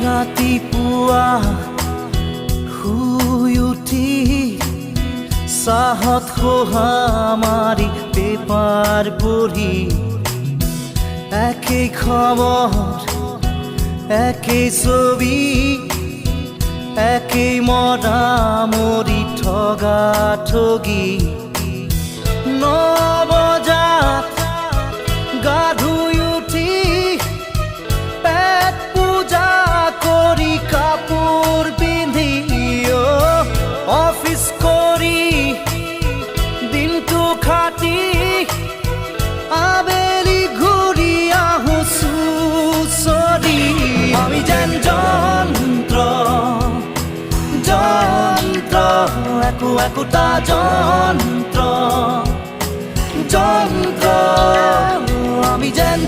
ৰাতিপুৱা শুই উঠি চাহত খোহা মাৰি পেপাৰ পঢ়ি একেই খবৰ একেই ছবি একেই মৰামৰি ঠগা ঠগি 9 বজাত গা ধুই উঠি পেট পূজা কৰি কাপোৰ পিন্ধি অফিচ কৰি দিনটো খাটি আবেলি ঘূৰি আহো চুচৰি আমি যেন যন্ত্ৰ যন্ত্ৰ একোটা যন্ত্ৰ যন্ত্ৰ আমি যেন